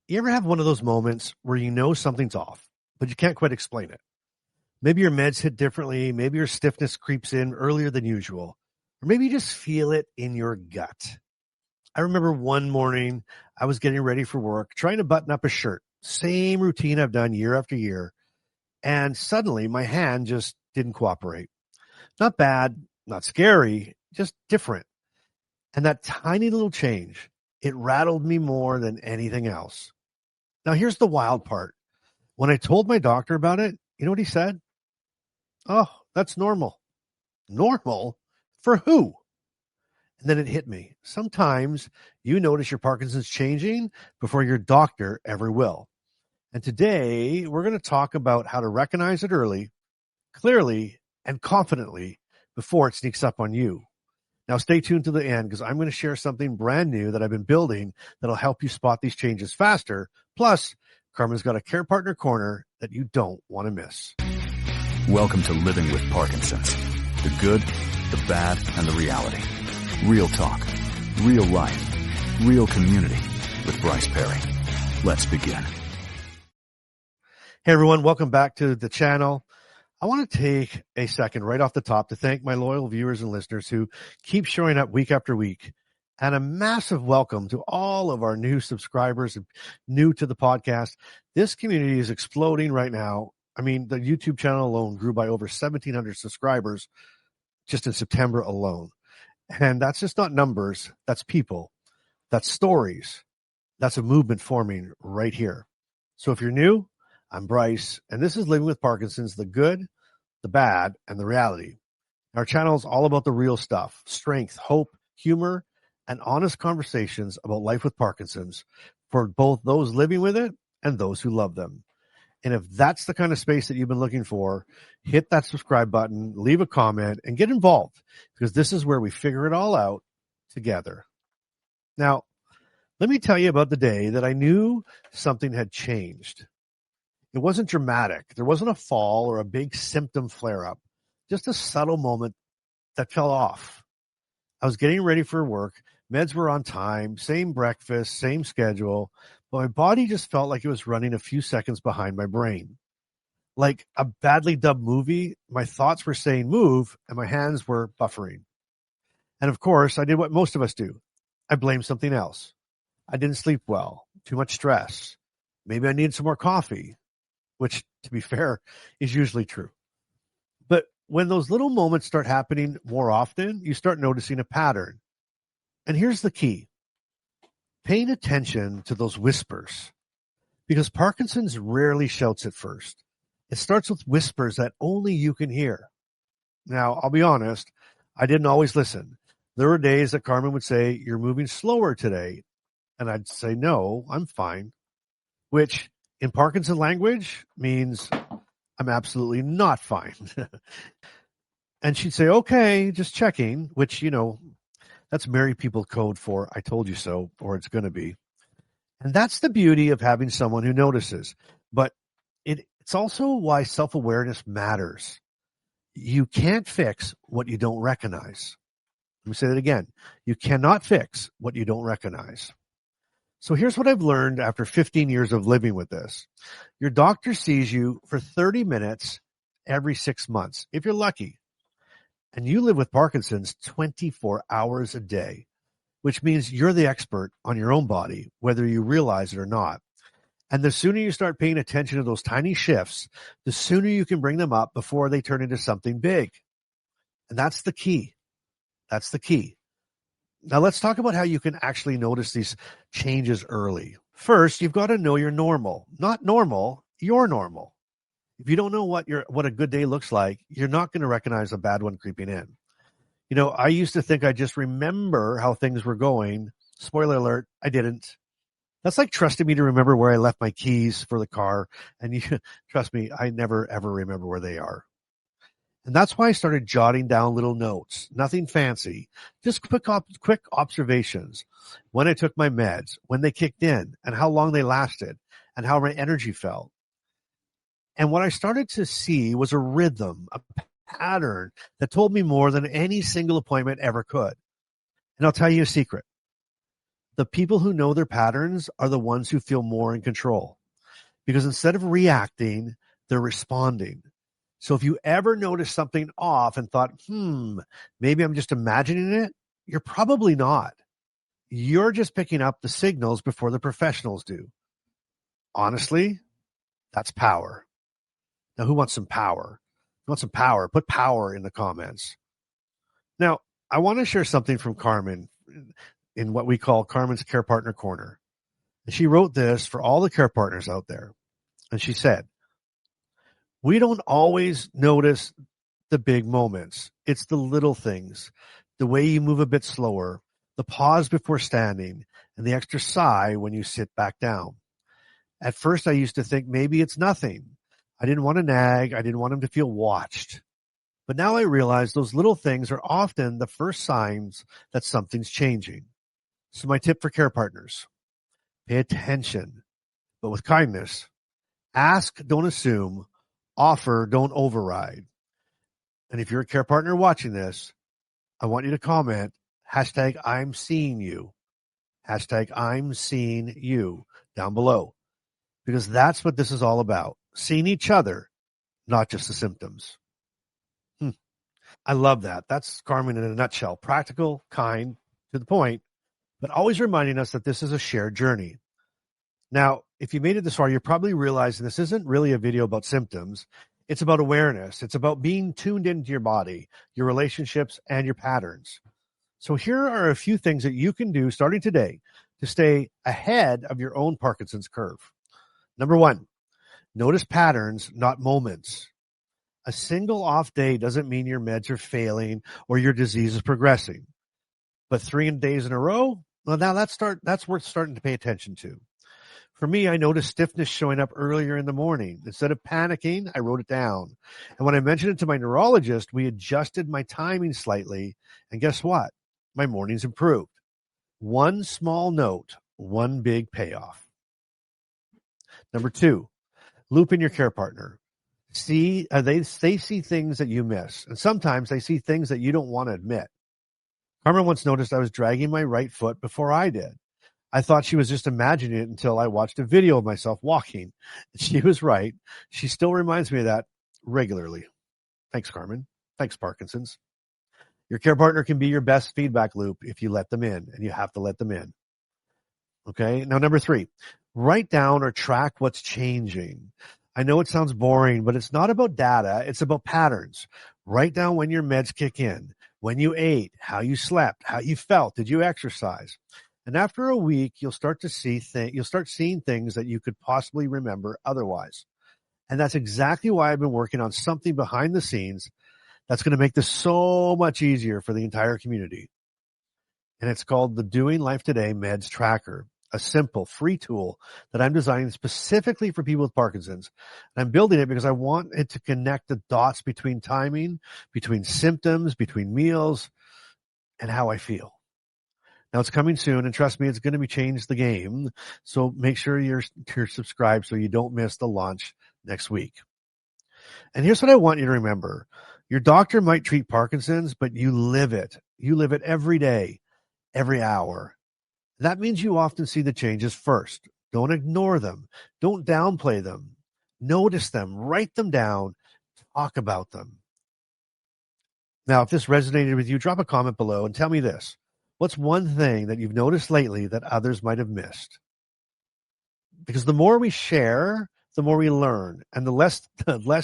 You ever have one of those moments where you know something's off, but you can't quite explain it? Maybe your meds hit differently. Maybe your stiffness creeps in earlier than usual. Or maybe you just feel it in your gut. I remember one morning I was getting ready for work, trying to button up a shirt. Same routine I've done year after year. And suddenly my hand just didn't cooperate. Not bad, not scary, just different. And that tiny little change, it rattled me more than anything else. Now, here's the wild part. When I told my doctor about it, you know what he said? Oh, that's normal. Normal? For who? And then it hit me. Sometimes you notice your Parkinson's changing before your doctor ever will. And today we're going to talk about how to recognize it early, clearly, and confidently before it sneaks up on you. Now stay tuned to the end because I'm going to share something brand new that I've been building that'll help you spot these changes faster. Plus, Carmen's got a Care Partner Corner that you don't want to miss. Welcome to Living with Parkinson's. The good, the bad, and the reality. Real talk, real life, real community with Bryce Perry. Let's begin. Hey everyone, welcome back to the channel. I want to take a second right off the top to thank my loyal viewers and listeners who keep showing up week after week. And a massive welcome to all of our new subscribers and new to the podcast. This community is exploding right now. I mean, the YouTube channel alone grew by over 1,700 subscribers just in September alone. And that's just not numbers. That's people. That's stories. That's a movement forming right here. So if you're new, I'm Bryce, and this is Living with Parkinson's, the good, the bad, and the reality. Our channel is all about the real stuff, strength, hope, humor, and honest conversations about life with Parkinson's for both those living with it and those who love them. And if that's the kind of space that you've been looking for, hit that subscribe button, leave a comment, and get involved because this is where we figure it all out together. Now, let me tell you about the day that I knew something had changed. It wasn't dramatic. There wasn't a fall or a big symptom flare-up, just a subtle moment that fell off. I was getting ready for work. Meds were on time, same breakfast, same schedule, but my body just felt like it was running a few seconds behind my brain. Like a badly dubbed movie, my thoughts were saying move, and my hands were buffering. And of course, I did what most of us do. I blamed something else. I didn't sleep well, too much stress. Maybe I needed some more coffee, which, to be fair, is usually true. But when those little moments start happening more often, you start noticing a pattern. And here's the key. Paying attention to those whispers. Because Parkinson's rarely shouts at first. It starts with whispers that only you can hear. Now, I'll be honest, I didn't always listen. There were days that Carmen would say, "You're moving slower today." And I'd say, "No, I'm fine." Which, in Parkinson language, means I'm absolutely not fine. And she'd say, "Okay, just checking," which, that's married people code for "I told you so," or "it's going to be." And that's the beauty of having someone who notices. But it's also why self-awareness matters. You can't fix what you don't recognize. Let me say that again. You cannot fix what you don't recognize. So here's what I've learned after 15 years of living with this. Your doctor sees you for 30 minutes every 6 months, if you're lucky. And you live with Parkinson's 24 hours a day, which means you're the expert on your own body, whether you realize it or not. And the sooner you start paying attention to those tiny shifts, the sooner you can bring them up before they turn into something big. And that's the key. That's the key. Now let's talk about how you can actually notice these changes early. First, you've got to know you're normal. Not normal, you're normal. If you don't know what a good day looks like, you're not going to recognize a bad one creeping in. I used to think I just remember how things were going. Spoiler alert, I didn't. That's like trusting me to remember where I left my keys for the car. And trust me, I never, ever remember where they are. And that's why I started jotting down little notes. Nothing fancy, just quick observations. When I took my meds, when they kicked in, and how long they lasted, and how my energy felt. And what I started to see was a rhythm, a pattern that told me more than any single appointment ever could. And I'll tell you a secret. The people who know their patterns are the ones who feel more in control, because instead of reacting, they're responding. So if you ever notice something off and thought, maybe I'm just imagining it, you're probably not. You're just picking up the signals before the professionals do. Honestly, that's power. Now, who wants some power? If you want some power? Put power in the comments. Now, I want to share something from Carmen in what we call Carmen's Care Partner Corner. And she wrote this for all the care partners out there. And she said, we don't always notice the big moments. It's the little things, the way you move a bit slower, the pause before standing, and the extra sigh when you sit back down. At first, I used to think maybe it's nothing. I didn't want to nag. I didn't want him to feel watched. But now I realize those little things are often the first signs that something's changing. So my tip for care partners, pay attention, but with kindness. Ask, don't assume. Offer, don't override. And if you're a care partner watching this, I want you to comment, #I'm seeing you. #I'm seeing you down below. Because that's what this is all about. Seeing each other, not just the symptoms. I love that. That's Carmen in a nutshell. Practical, kind, to the point, but always reminding us that this is a shared journey. Now, if you made it this far, you're probably realizing this isn't really a video about symptoms. It's about awareness. It's about being tuned into your body, your relationships, and your patterns. So here are a few things that you can do starting today to stay ahead of your own Parkinson's curve. Number 1, notice patterns, not moments. A single off day doesn't mean your meds are failing or your disease is progressing. But 3 days in a row, well, now that's worth starting to pay attention to. For me, I noticed stiffness showing up earlier in the morning. Instead of panicking, I wrote it down. And when I mentioned it to my neurologist, we adjusted my timing slightly. And guess what? My mornings improved. One small note, one big payoff. Number 2, loop in your care partner. They see things that you miss. And sometimes they see things that you don't want to admit. Carmen once noticed I was dragging my right foot before I did. I thought she was just imagining it until I watched a video of myself walking. She was right. She still reminds me of that regularly. Thanks, Carmen. Thanks, Parkinsons. Your care partner can be your best feedback loop if you let them in, and you have to let them in. Okay. Now, number 3, write down or track what's changing. I know it sounds boring, but it's not about data. It's about patterns. Write down when your meds kick in, when you ate, how you slept, how you felt. Did you exercise? And after a week, you'll start seeing things that you could possibly remember otherwise. And that's exactly why I've been working on something behind the scenes that's going to make this so much easier for the entire community. And it's called the Doing Life Today Meds Tracker, a simple free tool that I'm designing specifically for people with Parkinson's. And I'm building it because I want it to connect the dots between timing, between symptoms, between meals, and how I feel. Now, it's coming soon, and trust me, it's going to be change the game. So make sure you're subscribed so you don't miss the launch next week. And here's what I want you to remember. Your doctor might treat Parkinson's, but you live it. You live it every day, every hour. That means you often see the changes first. Don't ignore them. Don't downplay them. Notice them. Write them down. Talk about them. Now, if this resonated with you, drop a comment below and tell me this. What's one thing that you've noticed lately that others might have missed? Because the more we share, the more we learn, and the less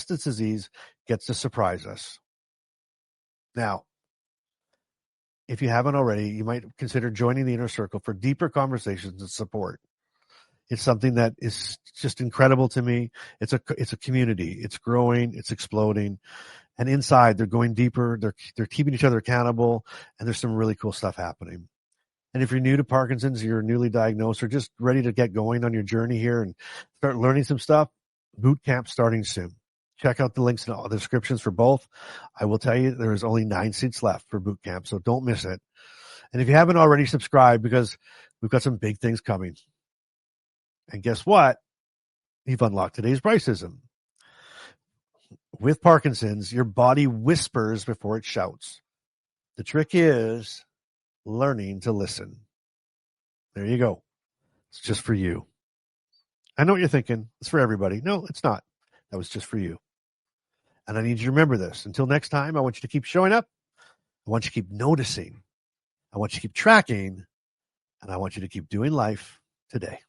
this disease gets to surprise us. Now, if you haven't already, you might consider joining the Inner Circle for deeper conversations and support. It's something that is just incredible to me. It's a community. It's growing. It's exploding. And inside, they're going deeper. They're keeping each other accountable, and there's some really cool stuff happening. And if you're new to Parkinson's, you're newly diagnosed, or just ready to get going on your journey here and start learning some stuff, boot camp starting soon. Check out the links in all the descriptions for both. I will tell you there is only 9 seats left for boot camp, so don't miss it. And if you haven't already, subscribe, because we've got some big things coming. And guess what? You've unlocked today's Bryceism. With Parkinson's, your body whispers before it shouts. The trick is learning to listen. There you go. It's just for you. I know what you're thinking. It's for everybody. No, it's not. That was just for you. And I need you to remember this. Until next time, I want you to keep showing up. I want you to keep noticing. I want you to keep tracking. And I want you to keep doing life today.